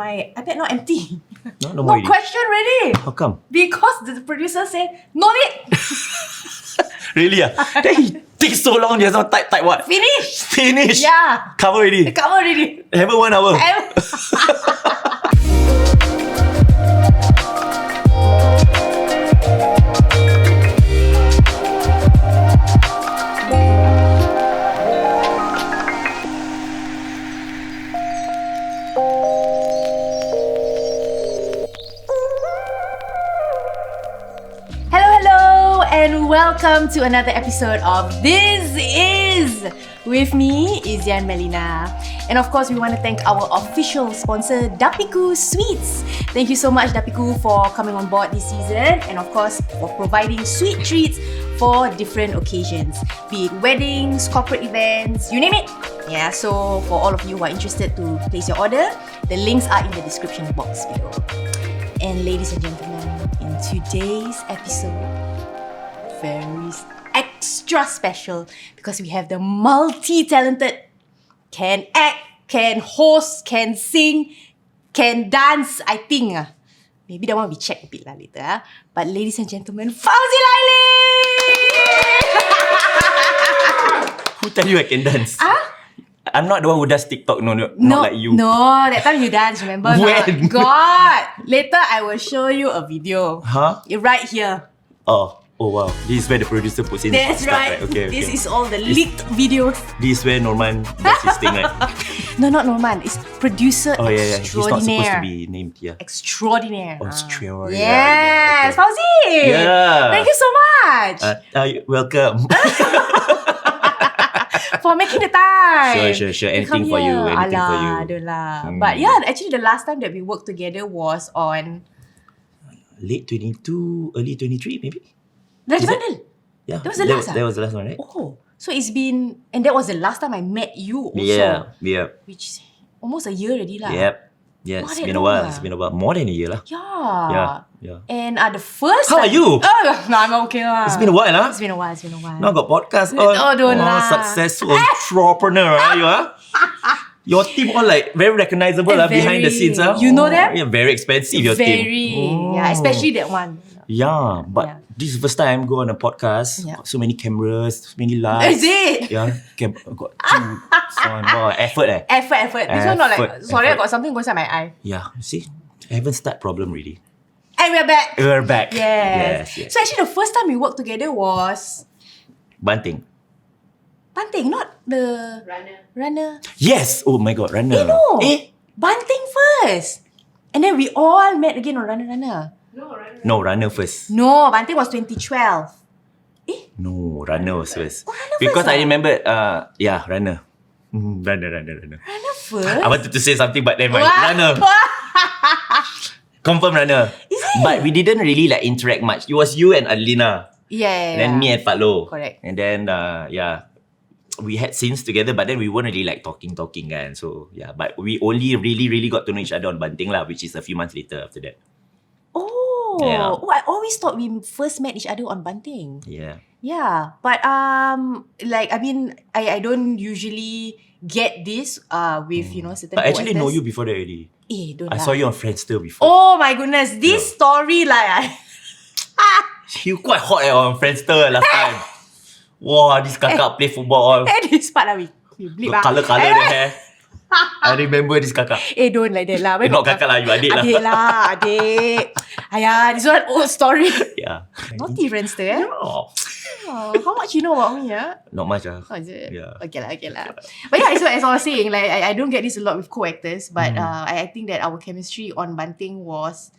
my iPad not empty. No more already. question already. How come? Because the producer said, no need. Really? Then he takes so long just now type what? Finish. Yeah. Cover already. Cover already. Haven't 1 hour. And welcome to another episode of This Is with me, Izian Melina. And of course, we want to thank our official sponsor, Dapiku Sweets. Thank you so much, Dapiku, for coming on board this season, and of course, for providing sweet treats for different occasions, be it weddings, corporate events, you name it. Yeah, so for all of you who are interested to place your order, the links are in the description box below. And ladies and gentlemen, in today's episode, very extra special because we have the multi-talented, can act, can host, can sing, can dance, I think. Maybe that one we check a bit later. But ladies and gentlemen, Fauzie Laily! Who tell you I can dance? I'm not the one who does TikTok, not like you. No, that time you dance, remember? When? God! Later I will show you a video. Huh? Right here. Oh wow, this is where the producer puts in That's stuff, right. Okay. This is all the leaked videos. This is where Norman does his thing, right? No, not Norman. It's producer yeah. He's not supposed to extraordinaire. be named, yeah. Extraordinaire. Extraordinaire. Yes, Okay. Fauzie. Yeah. Thank you so much Welcome. for making the time. Sure. to Anything come for you. here. Anything for you. Alah, adolah. But yeah, actually the last time that we worked together was on Late 22, early 23, maybe? Raja Bandel. Yeah. That was the last. That was the last one, right? Oh, so it's been, and that was the last time I met you also. Yeah. Which is almost a year already lah. Yep. Yeah, Wow, it's that been a long while. ah. It's been about more than a year lah. Yeah. Yeah. And the first How time... are you? Oh, no, I'm okay lah. It's been a while, huh? It's been a while. Now got podcast on. Oh, don't lah. Successful entrepreneur, you huh? Your team all like very recognizable behind the scenes, huh? You know them? Yeah, very expensive, your team. Yeah, especially that one. Yeah, but this is the first time go on a podcast. Yeah. Got so many cameras, so many lights. Is it? Yeah, got wow, effort. Effort. This one not like, sorry, I Effort. got something going inside my eye. Yeah, see, I haven't start problem really. And we're back. We're back. Yes. Yes. So actually the first time we worked together was Banting. Banting, not the... Runner. Yes. Oh my God, runner. No. Banting first. And then we all met again on Runner. No, runner first. No, Banting was 2012. No, runner was first. Oh, runner Because first, I remember, runner. Runner. Runner first? I wanted to say something, but then Wah. runner. Confirm runner. Is it? But we didn't really like interact much. It was you and Adelina. Yeah. And then me and Fatlo. Correct. And then, we had scenes together, but then we weren't really like talking kan. So, yeah. But we only really got to know each other on Banting lah, which is a few months later after that. Oh. Yeah. Oh, I always thought we first met each other on Banting. Yeah. Yeah. But, I don't usually get this with, certain But I actually know co-actors. you before that already. Don't I lah. saw you on Friendster before. Oh my goodness. This story like... You quite hot on Friendster last time. Wow, this kakak play football all. this part lah we bleep lah. Colour the hair. I remember this kakak. Don't like that lah. Where Not got kakak lah, you adik lah. Adik. Aiya, this one old story. Yeah. Naughty Friendster, eh? Oh, Oh, how much you know about me, not much ah. Oh, is it? Yeah. Okay lah. But yeah, so as I was saying, like I don't get this a lot with co-actors, but I think that our chemistry on Banting was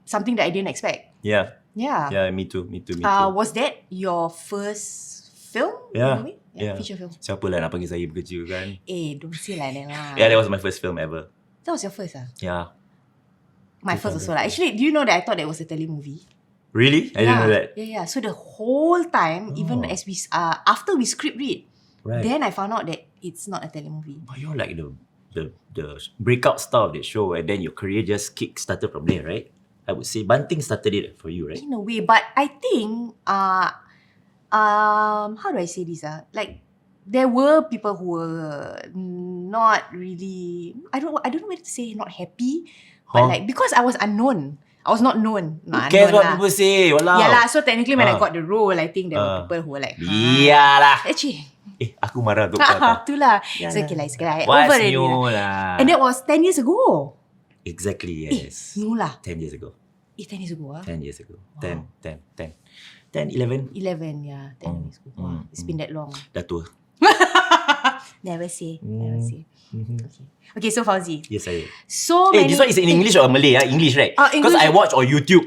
something that I didn't expect. Yeah. Yeah. Yeah, me too. Was that your first film? Yeah. Maybe? Yeah. Feature film. Siapa lah nak panggil saya bekerja kan? Don't say like that lah. Yeah, that was my first film ever. That was your first Yeah. My first also lah. Actually, do you know that I thought that was a telemovie? Really? I didn't know that. Yeah. So the whole time, even as we after we script read, Right. then I found out that it's not a telemovie. But you're like the breakout star of that show, and then your career just kick-started from there, right? I would say Banting started it for you, right? In a way, but I think how do I say this? Like there were people who were not really, I don't know whether to say not happy, but like because I was unknown. I was not known. Who cares what people say? Walao. Yeah lah. So technically when I got the role, I think there were people who were like, Iyalah. Actually, aku marah tu kata. itulah. It's okay lah. What's Over already new lah. lah? And that was 10 years ago. Exactly, yes. No lah. 10 years ago. 10 years ago 10 years ago. Wow. 10, 11. 11, yeah. 10 years ago. Wow, it's been that long. Dah tua. Never say. Okay, so Fauzie. Yes, I. So many... this one is in English or Malay? English, right? Because I watch on YouTube.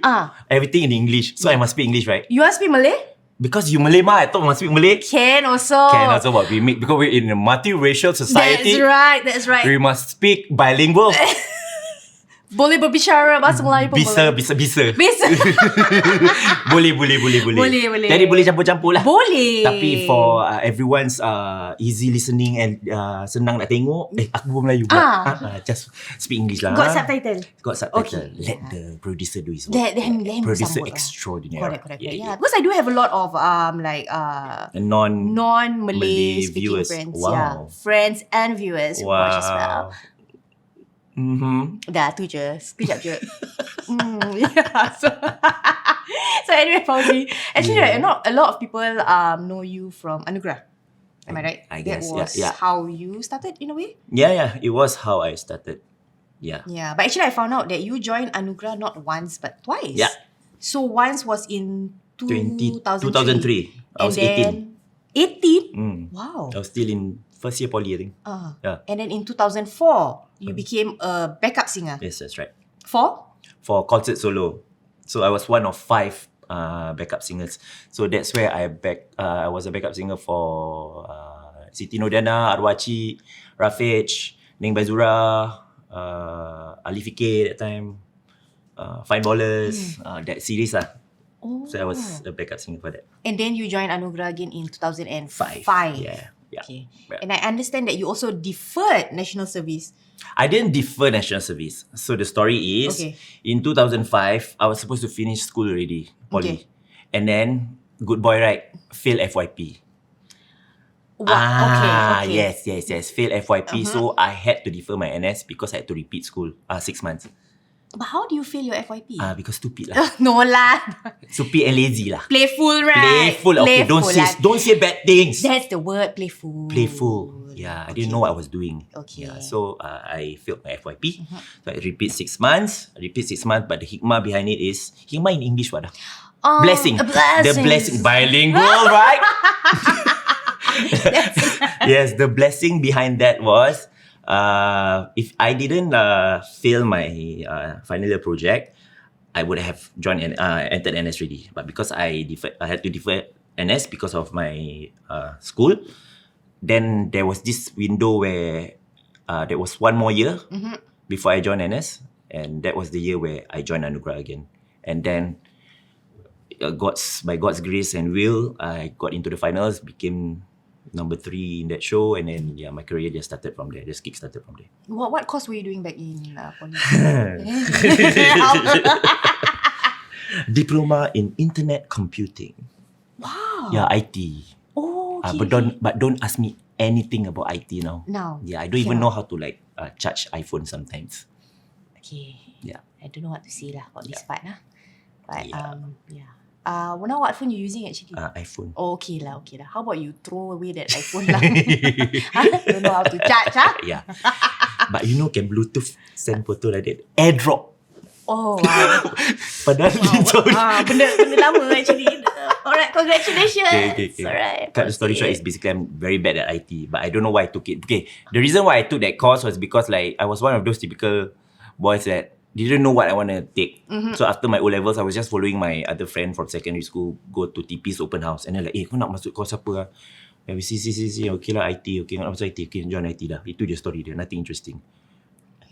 Everything in English. So I must speak English, right? You want to speak Malay? Because you Malay ma, I thought must speak Malay. Can also. Can also what we make. Because we're in a multiracial society. That's right. We must speak bilingual. Boleh berbicara bahasa Melayu pun Bisa. Boleh. Boleh. Jadi boleh campur-campur lah. Boleh. Tapi for everyone's easy listening and senang nak tengok, aku pun Melayu. Just speak English lah. Got subtitle. Okay. Let the producer do his work. Let him Producer sambut extraordinary. Correct. Yeah. Because I do have a lot of non-Malay speaking viewers. friends. Wow. Yeah. Friends and viewers who watch as well. Dah tu je. Sekejap je. Yeah. So anyway, Fauzie. Actually, right, not a lot of people know you from Anugerah. Am I right? I guess, that was yeah. how you started in a way? Yeah. It was how I started. Yeah. Yeah. But actually, I found out that you joined Anugerah not once but twice. Yeah. So once was in 2003. 2003. I was 18. 18? Wow. I was still in first year poly, I think. Yeah. And then in 2004, you became a backup singer. Yes, that's right. For concert solo. So I was one of 5 backup singers. So that's where I was a backup singer for Siti Nodiana, Arwaci, Rafiq, Ning Bazura, Ali Fikir that time, Fine Ballers, that series lah. So I was a backup singer for that. And then you joined Anugerah again in 2005. Yeah. Okay. And I understand that you also deferred national service. I didn't defer national service. So the story is, in 2005, I was supposed to finish school already, poly. And then, good boy, right? Fail FYP. Okay. Yes. Fail FYP. So I had to defer my NS because I had to repeat school 6 months. But how do you fail your FYP? Because stupid lah. No lah. Stupid and lazy lah. Playful, right? Playful. Okay, don't say bad things. That's the word, playful. Yeah, I didn't know what I was doing. Okay. Yeah, so I failed my FYP. So I repeat 6 months. But the hikmah behind it is, hikmah in English what? Blessing. The blessing. Bilingual, right? Yes, the blessing behind that was, if I didn't fail my final year project, I would have joined and entered NS already. But because I had to defer NS because of my school, then there was this window where there was 1 more year before I joined NS, and that was the year where I joined Anugerah again. And then by God's grace and will, I got into the finals, became number 3 in that show, and then my career just started from there. Just kick-started from there. What course were you doing back in poly? Diploma in Internet Computing. Wow. Yeah, IT. Oh, okay. But don't ask me anything about IT now. Now. Yeah, I don't even know how to charge iPhone sometimes. Okay. Yeah. I don't know what to say lah about this part lah. But Yeah. now what phone you using actually? iPhone. Oh, okay lah. How about you throw away that iPhone lah? Don't know how to charge, Yeah. But can Bluetooth send photo like that? AirDrop. Oh, wow. Padahal benda lama actually. Alright, congratulations. Okay. Alright. Cut the story short, is basically I'm very bad at IT, but I don't know why I took it. Okay, the reason why I took that course was because I was one of those typical boys that didn't know what I want to take. So after my O-levels, I was just following my other friend from secondary school go to TP's open house. And then kau nak masuk course apa lah? We see. Okay lah, IT. Okay, nak masuk IT. Okay, join IT dah. Itu je story dia. Nothing interesting.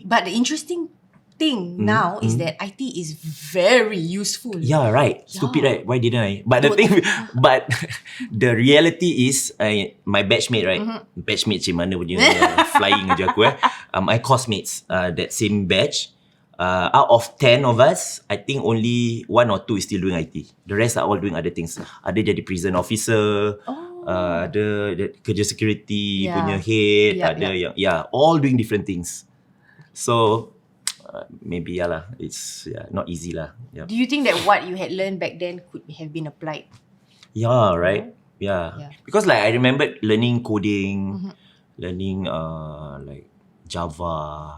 But the interesting thing now is that IT is very useful. Yeah, right. Yeah. Stupid, right? Why didn't I? But the reality is, my batchmate, right? Batchmate macam mana punya flying je aku my course-mates, that same batch, out of 10 of us, I think only 1 or 2 is still doing IT. The rest are all doing other things. Ada jadi prison officer, Ada kerja security Yeah. punya head, Yeah, ada yang all doing different things. So maybe it's not easy lah. Yeah. Do you think that what you had learned back then could have been applied? Yeah, right. Yeah. Because like I remembered learning coding, learning like Java,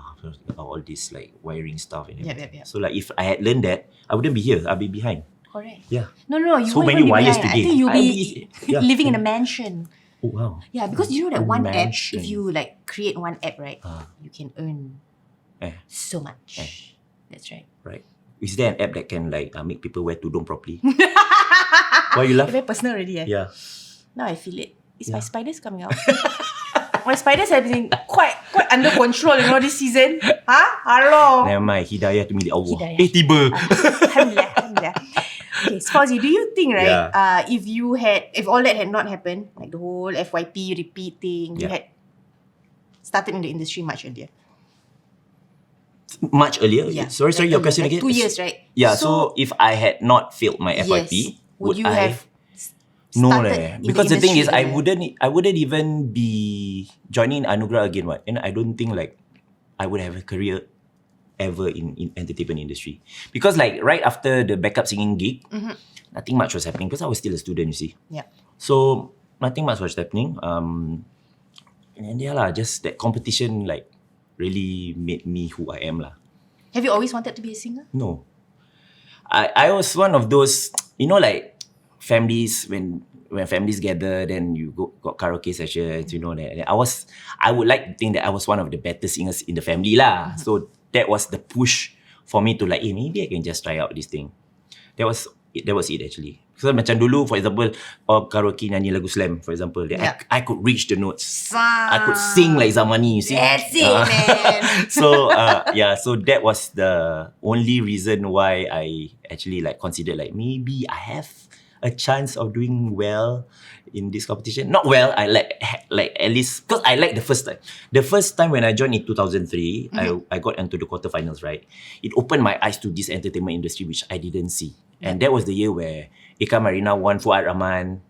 all this like wiring stuff and everything. Yep. So like if I had learned that, I wouldn't be here. I'd be behind. Correct. Yeah. No, you So won't many even be wires behind. I today. think you'll I'll be be- living in a mansion. Oh wow. Yeah, because you know that A one app, mansion. if you like create one app, right, you can earn Eh. so much. That's right. Right. Is there an app that can like make people wear tudung properly? Why you laugh? Very personal already. Yeah. Now I feel it. Is my spiders coming out? My spiders have been quite under control, this season. Huh? Hello. Never mind. Hidayah tu milik Allah. Hidayah. Tiba. Alhamdulillah. Okay, so Fauzie, do you think, right, if all that had not happened, like the whole FYP repeating, you had started in the industry much earlier? Much earlier? Yeah. Sorry, your question like again? 2 years, right? Yeah, so if I had not failed my FYP, would you I... have No, started in because the thing is, industry I wouldn't even be joining Anugerah again, what? And I don't think like I would have a career ever in entertainment industry. Because like right after the backup singing gig, nothing much was happening because I was still a student, you see. Yeah. So nothing much was happening. And then just that competition like really made me who I am lah. Have you always wanted to be a singer? No. I was one of those, like families, when families gather, then you got karaoke sessions, that. I would like to think that I was one of the better singers in the family lah. So that was the push for me to like, maybe I can just try out this thing. That was it actually. So macam dulu, for example, karaoke nyanyi lagu slam, for example, I could reach the notes. I could sing like Zamani, you see. That's it, man. So so that was the only reason why I actually like considered like maybe I have a chance of doing well in this competition. Not well, I like at least, because I like the first time. The first time when I joined in 2003, I got into the quarterfinals, right? It opened my eyes to this entertainment industry which I didn't see. And that was the year where Eka Marina won Fuad Rahman.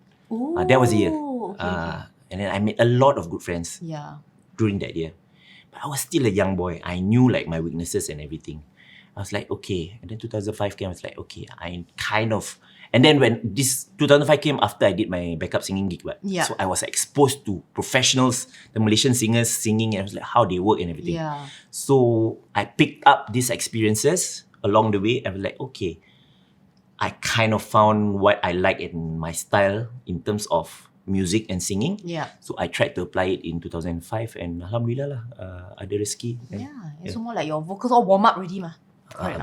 That was the year. Okay. And then I made a lot of good friends during that year. But I was still a young boy. I knew like my weaknesses and everything. I was like, okay. And then 2005 came, I was like, okay, I kind of... And then when this 2005 came after I did my backup singing gig, so I was exposed to professionals, the Malaysian singers singing, and I was like, how they work and everything. Yeah. So I picked up these experiences along the way. I was like, okay, I kind of found what I like in my style in terms of music and singing. Yeah. So I tried to apply it in 2005 and Alhamdulillah lah, ada rezeki. It's more like your vocals all warm up already mah. Kind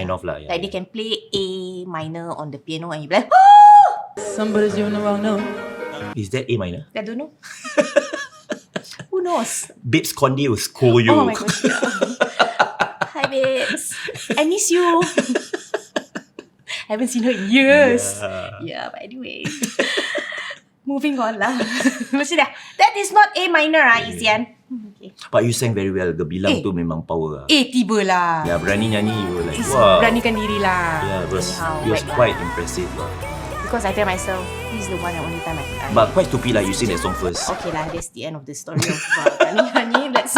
of lah. Like they can play A minor on the piano and you be like, Somebody's doing the wrong note. Is that A minor? I don't know. Who knows? Babes Conde will scold you. Oh my gosh. Hi babes. I miss you. I haven't seen her in years. Yeah, but anyway. Moving on lah. Maksudnya, that is not A minor Izian. Okay. But you sang very well. Gemilang tu memang power lah. Tiba lah. Yeah, berani nyanyi. You were like, wow. Beranikan diri lah. Yeah, it was quite impressive lah. Because I tell myself, this is the one and only time I can. But quite stupid lah, you sing that song first. Okay lah, that's the end of the story of berani nyanyi. Let's...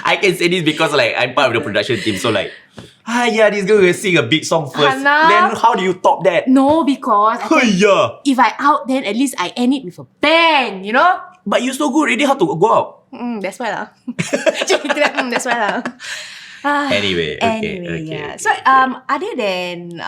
I can say this because like I'm part of the production team, so like, this girl will sing a big song first. Hana. Then how do you top that? No, because if I out, then at least I end it with a bang, But you so good already, how to go out? That's why lah. That's why lah. Anyway, yeah. So, other than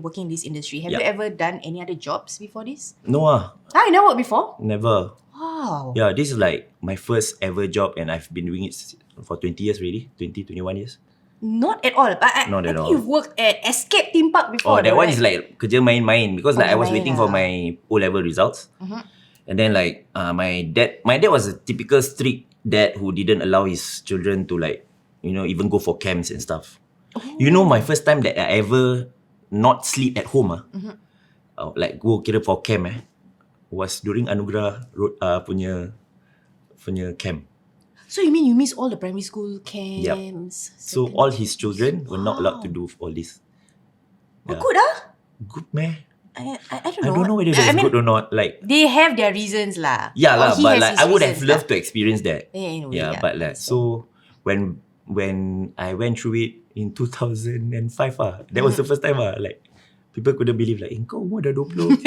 working in this industry, have you ever done any other jobs before this? No You never worked before? Never. Wow. Yeah, this is like my first ever job and I've been doing it for 20 years already. 21 years. Not at all. But I think you've worked at Escape Theme Park before. That one is like kerja main-main because like I was waiting for my O-level results. And then like my dad was a typical strict dad who didn't allow his children to like, even go for camps and stuff. My first time that I ever not sleep at home, like go kira for camp was during Anugerah Road punya camp. So you mean you miss all the primary school camps? Yep. So all his children were not allowed to do all this. Yeah. Good Good meh? I don't I know. don't know whether that's good or not. Like, they have their reasons lah. yeah Or lah, he but has like his I would have reasons loved lah. to experience that. Yeah, in a way, Yeah, yeah, but like so when I went through it in 2005 that was the first time like people couldn't believe like, kau umur dah 20.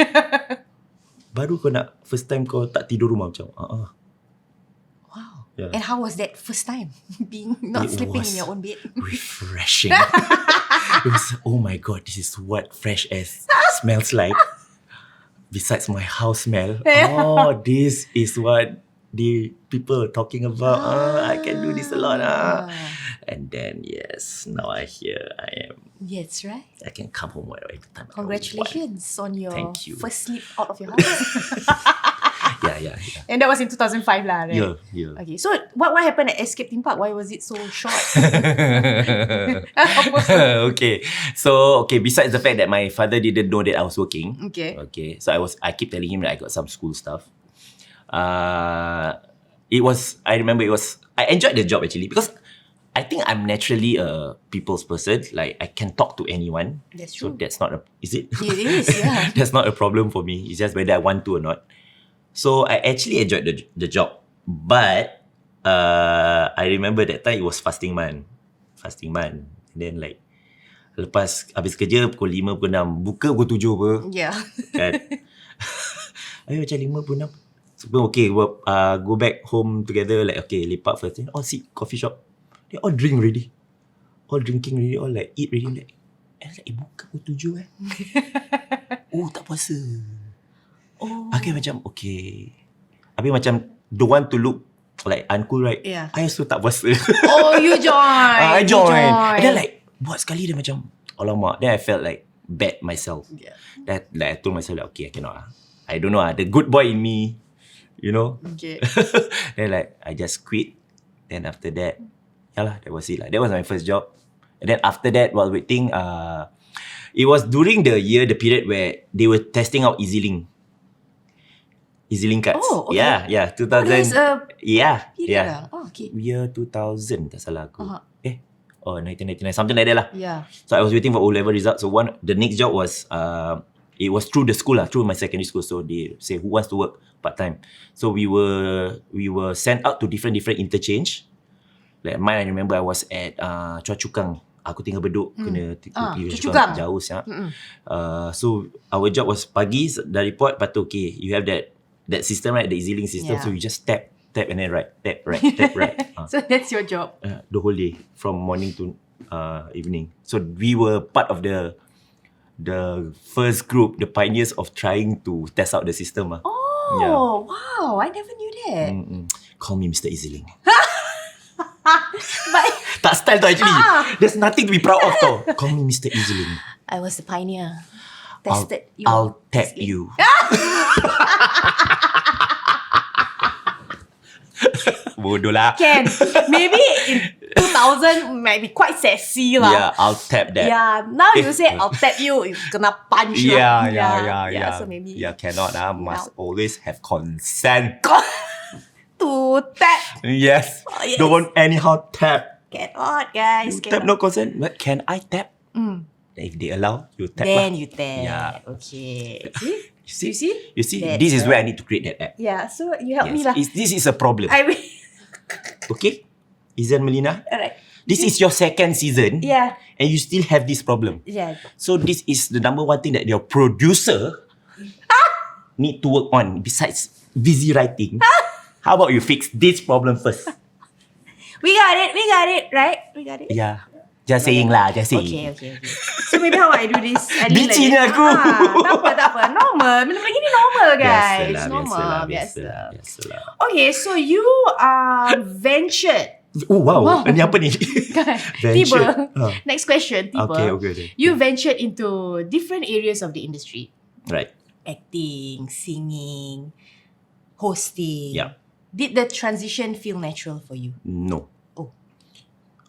Baru kau nak first time kau tak tidur rumah macam. Wow. Yeah. And how was that first time? Being not It sleeping in was your own bed. refreshing. It was, oh my god, this is what fresh air smells like. Besides my house smell, this is what the people are talking about. I can do this a lot. And then yes, now I am. Yes, right. I can come home wherever time. Congratulations on your Thank you. first sleep out of your house. Yeah. And that was in 2005 lah, right? Yeah. Okay, so what happened at Escape Theme Park? Why was it so short? Okay. So besides the fact that my father didn't know that I was working. Okay. So I keep telling him that I got some school stuff. I enjoyed the job actually because I think I'm naturally a people's person. Like I can talk to anyone. That's So true. that's not is it? It is, yeah. That's not a problem for me. It's just whether I want to or not. So I actually enjoyed the job. But I remember that time it was fasting month. And then like lepas habis kerja pukul 5, pukul 6, buka pukul 7 apa. Yeah. Kan? Ayuh macam 5 pukul 6. So, okay, go back home together. Like okay, lepak first. Then all sit coffee shop. They all drink already. All drinking already. All like eat already. Like, buka pukul 7 Oh, tak puasa. Okay, macam okay. Habis macam don't want to look like uncool, right? Yeah. I also tak puasa. Oh, you joined. I joined. And then like buat sekali dia macam alamak. Then I felt like bad myself. Yeah. That like I told myself like okay, I cannot. I don't know. The good boy in me, you know. Okay. Then like I just quit. Then after that, that was it. Like that was my first job. And then after that, while waiting, it was during the period where they were testing out EZ-Link cards. Oh, okay. Yeah, 2000. there's a Yeah. Oh, okay. Year 2000, tak salah aku. 1999, something like that lah. Yeah. So I was waiting for O-level results. So the next job was, it was through the school lah, through my secondary school. So they say who wants to work part-time. So we were sent out to different interchange. Like mine, I remember I was at Choa Chu Kang. Aku tinggal Bedok, kena pergi Choa Chu Kang, jauh siap. So our job was pagi, dah report, lepas tu okay, you have that system, right, the EZ-Link system. Yeah. So you just tap and then right, tap right. So that's your job. The whole day from morning to evening. So we were part of the first group, the pioneers of trying to test out the system. Oh, wow. I never knew that. Call me Mr. EZ-Link. But Tak style tu actually. There's nothing to be proud of tau. Call me Mr. EZ-Link. I was the pioneer. Tested you. I'll tap you. Bodoh lah. Can. Maybe in 2000 might be quite sexy lah. Yeah, I'll tap that. Yeah, now you say I'll tap you, you kena punch lah. Yeah. So maybe Cannot must always have consent. to tap. Yes. Yes. Don't anyhow tap. Cannot, guys. Tap no consent. But can I tap? If they allow, you tap Then lah. you tap. Yeah. Okay. You see? You see? That's This is where I right. need to create that app. Yeah, so you help me lah. This is a problem. I will. Okay? Izan Melina? Alright. This is your second season. Yeah. And you still have this problem. Yeah. So this is the number one thing that your producer need to work on besides busy writing. How about you fix this problem first? We got it, right? We got it. Yeah. Just saying lah, just saying. Okay. So maybe how I do this? I do like Bicinya this. aku. Tak apa. Normal. Benda begini normal, guys. Biasa. Okay, so you ventured. Oh wow. Ini apa ni? Tiba. Next question. Tiba. Okay. You ventured into different areas of the industry. Right. Acting, singing, hosting. Yeah. Did the transition feel natural for you? No.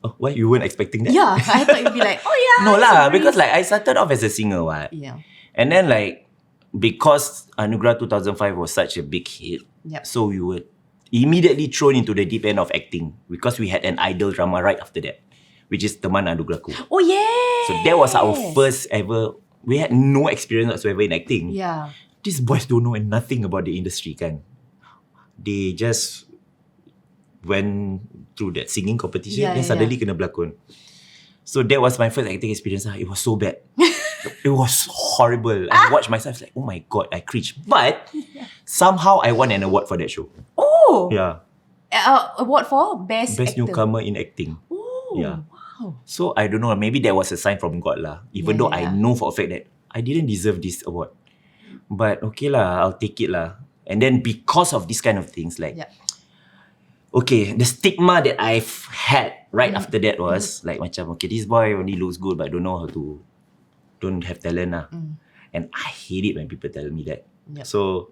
Oh, why? You weren't expecting that? Yeah, I thought you'd be like, oh yeah. No lah, sorry. because like I started off as a singer, Yeah. And then like, because Anugerah 2005 was such a big hit, Yep. so we were immediately thrown into the deep end of acting because we had an idol drama right after that, which is Teman Anugerahku. Oh yeah. So that was our first ever we had no experience whatsoever in acting. Yeah. These boys don't know nothing about the industry, kan. They just went through that singing competition, then suddenly kena berlakon. So that was my first acting experience. It was so bad. It was horrible. I watched myself like, oh my god, I cringed. But somehow I won an award for that show. Oh! Yeah. Award for Best Actor. Newcomer in acting. Oh, Yeah. wow. So I don't know, maybe that was a sign from God lah. Even though I know for a fact that I didn't deserve this award. But okay lah, I'll take it lah. And then because of these kind of things, like, okay, the stigma that I've had right after that was like macam, okay, this boy only looks good but don't have talent lah. And I hate it when people tell me that. So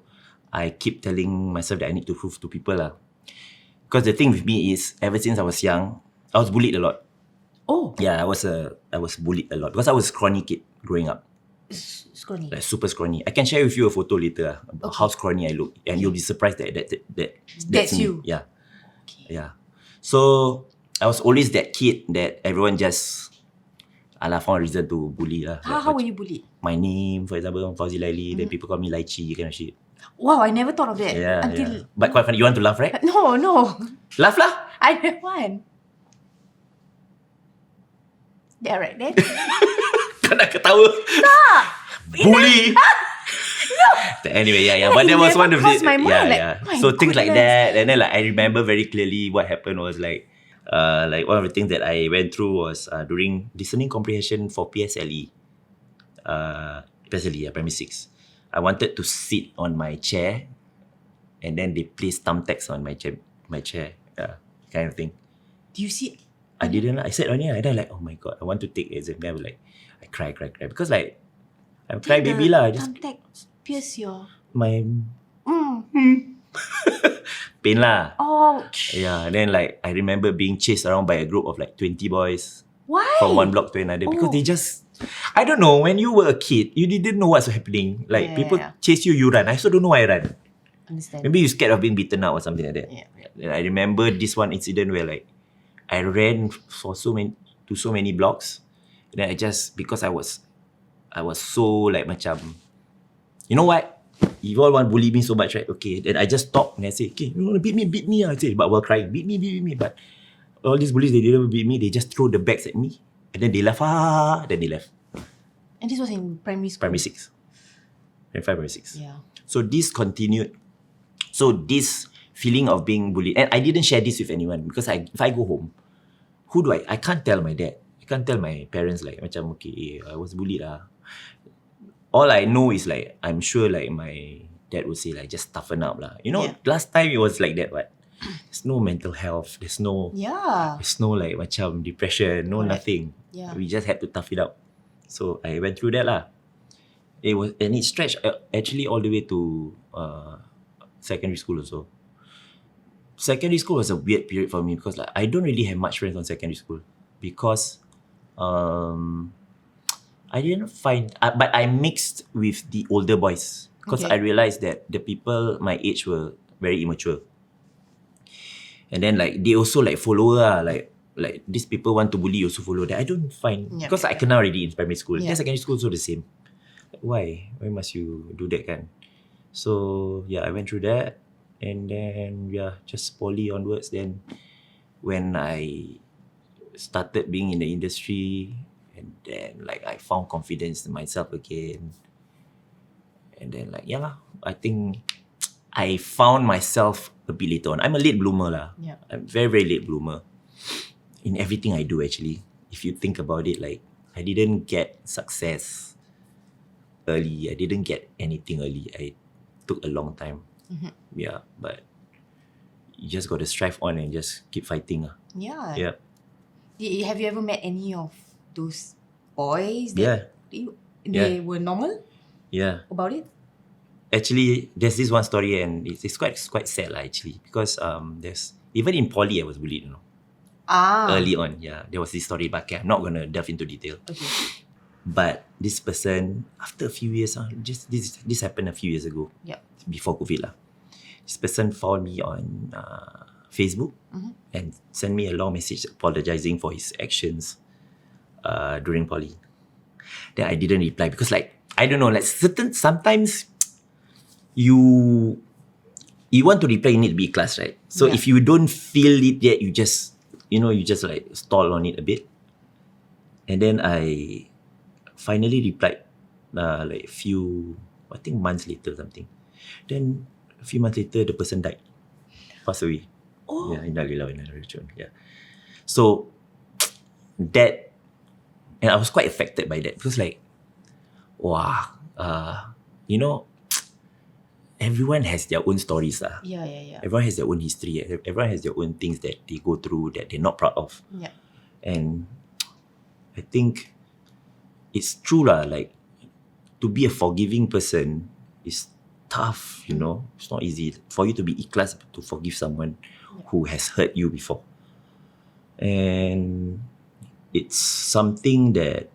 I keep telling myself that I need to prove to people lah. Because the thing with me is, ever since I was young, I was bullied a lot. Oh. Yeah, I was bullied a lot because I was a scrawny kid growing up. Scrawny. Like super scrawny. I can share with you a photo later about how scrawny I look, and you'll be surprised that's me. you. Yeah. Yeah. So I was always that kid that everyone just found a reason to bully lah. How were you bullied? My name, for example, Fauzie Laily, then people call me Lychee, kind of shit. Wow, I never thought of that. Yeah, yeah. But quite funny. You want to laugh, right? No. Laugh lah. I don't want. Yeah, right then. Kau nak ketawa? Stop! Bully! Anyway, but that was one of the So things like that, and then like I remember very clearly what happened was like one of the things that I went through was during listening comprehension for PSLE, primary 6. I wanted to sit on my chair, and then they placed thumbtacks on my chair, kind of thing. Do you see? I didn't. I sat on it, and then like, oh my god, I want to take exam. Then I was like, I cry because like I'm cry baby lah. Just thumbtack pierce your my pain lah. Oh. Yeah, and then like I remember being chased around by a group of like 20 boys. Why? From one block to another because they just, I don't know, when you were a kid, you didn't know what's happening. Like people chase you, you run. I also don't know why I run. Understand. Maybe you're scared of being beaten up or something like that. And I remember this one incident where like I ran for so many blocks. And then I just, because I was so like macam, you know what? If you all want to bully me so much, right? Okay, then I just stop and I say, okay, you want to beat me? I say, but while crying, beat me. But all these bullies, they didn't beat me. They just throw the bags at me, and then they laugh. Then they left. And this was in primary school. Primary 6. Primary 6. Yeah. So this continued. So this feeling of being bullied, and I didn't share this with anyone because if I go home, who do I can't tell my dad. I can't tell my parents like macam, okay, I was bullied lah. All I know is like, I'm sure like my dad would say like, just toughen up lah. You know, last time it was like that, what? There's no mental health. There's no like macam depression, nothing. Yeah. We just had to tough it up. So I went through that lah. It stretched actually all the way to secondary school also. Secondary school was a weird period for me because like I don't really have much friends on secondary school because I didn't find, but I mixed with the older boys because I realized that the people my age were very immature. And then like they also like follow like these people want to bully, you also follow that. I don't find because I kena already in primary school. Then secondary school also the same. Like, why must you do that kan? So I went through that, and then just poly onwards. Then when I started being in the industry, and then like I found confidence in myself again, and then like I think I found myself a bit later on. I'm a late bloomer lah. I'm very, very late bloomer in everything I do actually. If you think about it, like I didn't get success early. I didn't get anything early. I took a long time. Yeah, but you just got to strive on and just keep fighting. Yeah. Have you ever met any of those boys that they were normal? Yeah. About it? Actually, there's this one story, and it's quite sad lah actually, because there's even in poly I was bullied, you know. Early on, there was this story, but I'm not gonna delve into detail. Okay. But this person, after a few years, this happened a few years ago. Before COVID lah. This person found me on Facebook and sent me a long message apologizing for his actions during poly. Then I didn't reply because like, I don't know, like sometimes you want to reply, you need to be class, right? So if you don't feel it yet, you just like stall on it a bit. And then I finally replied like I think months later something. Then a few months later, the person died. Passed away. Oh. Yeah, Inna Lillahi wa Inna Ilaihi Raji'un. Yeah. So that, and I was quite affected by that because like, wow, everyone has their own stories. Yeah. Everyone has their own history. Everyone has their own things that they go through that they're not proud of. Yeah. And I think it's true lah. Like, to be a forgiving person is tough, It's not easy for you to be ikhlas to forgive someone who has hurt you before. And it's something that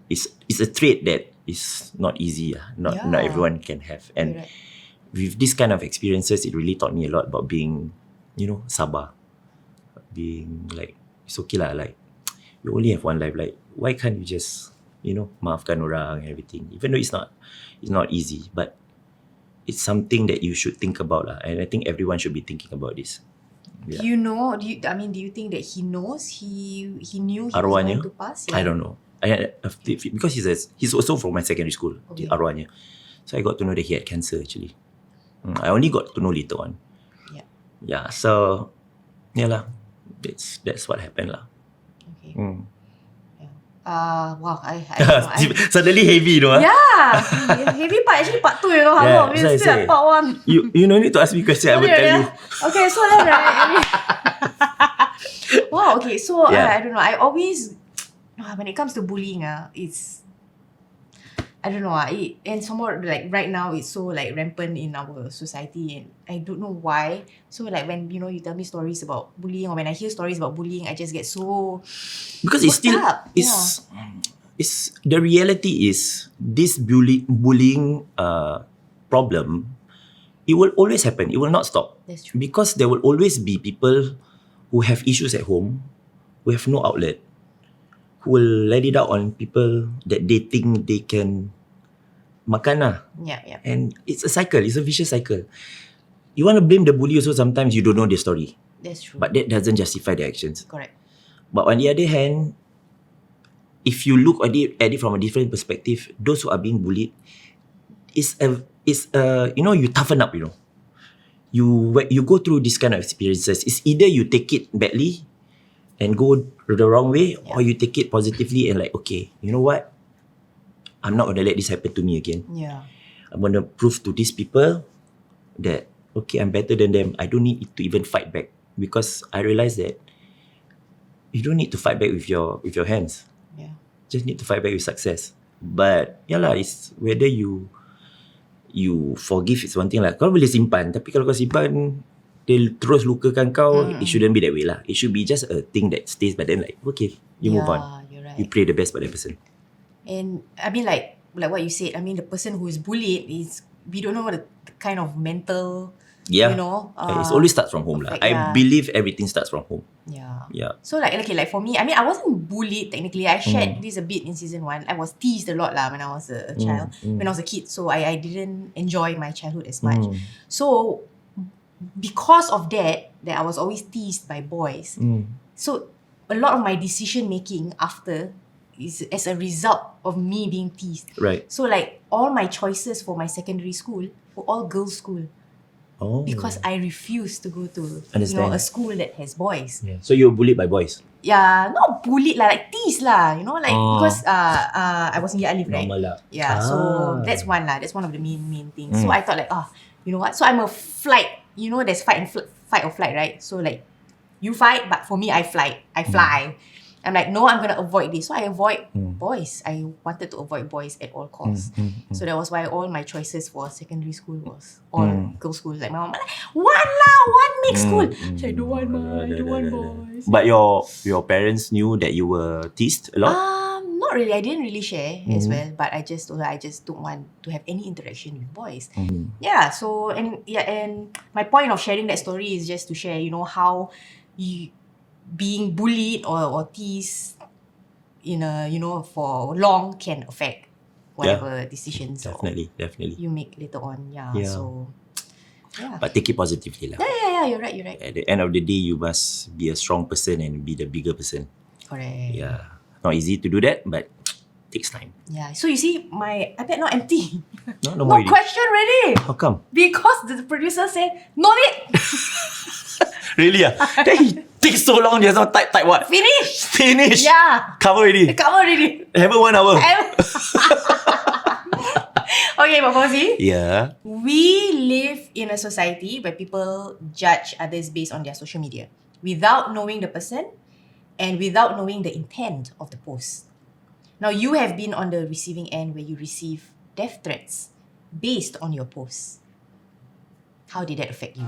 is a trait that is not easy. Not everyone can have. And with this kind of experiences, it really taught me a lot about being, sabar. Being like, it's okay lah, like, you only have one life. Like, why can't you just, maafkan orang and everything? Even though it's not easy, but it's something that you should think about lah. And I think everyone should be thinking about this. Yeah. Do you think that he knows he knew he Arwahnya? was going to pass? I don't know. Because he's also from my secondary school, arwahnya. So I got to know that he had cancer actually. I only got to know later on. Yeah. So, yeah lah. That's what happened lah. Okay. Wow, I don't know. Suddenly heavy, Yeah, heavy part. Actually, part 2, hello. We still at part 1. You no need to ask me question. I will tell you. Okay, so then, wow, okay, so I don't know. I always, when it comes to bullying, it's, I don't know, and somewhat like right now it's so like rampant in our society, and I don't know why. So like when you tell me stories about bullying, or when I hear stories about bullying, I just get so, because it's still up. it's the reality is this bullying problem, it will always happen. It will not stop. That's true. Because there will always be people who have issues at home, who have no outlet, who will let it out on people that they think they can makan lah. Yeah. And it's a cycle. It's a vicious cycle. You want to blame the bully also, sometimes you don't know the story. That's true. But that doesn't justify the actions. Correct. But on the other hand, if you look at it from a different perspective, those who are being bullied, you toughen up, You go through this kind of experiences. It's either you take it badly and go the wrong way, or you take it positively and like, okay, you know what? I'm not going to let this happen to me again. Yeah. I'm going to prove to these people that, okay, I'm better than them. I don't need to even fight back, because I realize that you don't need to fight back with your hands. Yeah. Just need to fight back with success. But it's whether you forgive is one thing lah. Kau boleh simpan, tapi kalau kau simpan, dia terus lukakan kau, it shouldn't be that way lah. It should be just a thing that stays, but then like, okay, you move on. You're right. You pray the best for that person. And I mean, like what you said, I mean, the person who is bullied we don't know the kind of mental, it always starts from home lah. I believe everything starts from home. Yeah. So like for me, I mean, I wasn't bullied technically. I shared this a bit in season 1. I was teased a lot lah when I was a child, when I was a kid. So I didn't enjoy my childhood as much. So because of that I was always teased by boys. So a lot of my decision making after is as a result of me being teased. Right. So like all my choices for my secondary school were all girls' school. Oh. Because I refused to go to a school that has boys. Yeah. So you were bullied by boys? Yeah, not bullied lah, like teased lah, because I was in Year Alif, right? Normal lah. Yeah, so that's one lah. That's one of the main things. So I thought like, you know what? So I'm a flight. There's fight or flight, right? So like, you fight, but for me, I fly. I'm like, no, I'm gonna avoid this. So I avoid boys. I wanted to avoid boys at all costs. So that was why all my choices for secondary school was all girls' school. Like my mom, like, one mixed school. So I don't want boys. But your parents knew that you were teased a lot? Not really. I didn't really share as well. But I just told her I just don't want to have any interaction with boys. Yeah. So and my point of sharing that story is just to share, how being bullied or teased for long can affect whatever decisions Definitely. you make later on. Yeah. So yeah. But take it positively lah. Yeah, you're right. At the end of the day, you must be a strong person and be the bigger person. Correct. Yeah. Not easy to do that, but takes time. Yeah. So you see, my iPad not empty. No more already. question ready. How come? Because the producer said, no need. Really? Then he takes so long just now type what? Finish. Yeah. Cover already. Cover already. Haven't 1 hour. Okay, but Fauzie, Yeah. we live in a society where people judge others based on their social media without knowing the person and without knowing the intent of the post. Now, you have been on the receiving end where you receive death threats based on your posts. How did that affect you?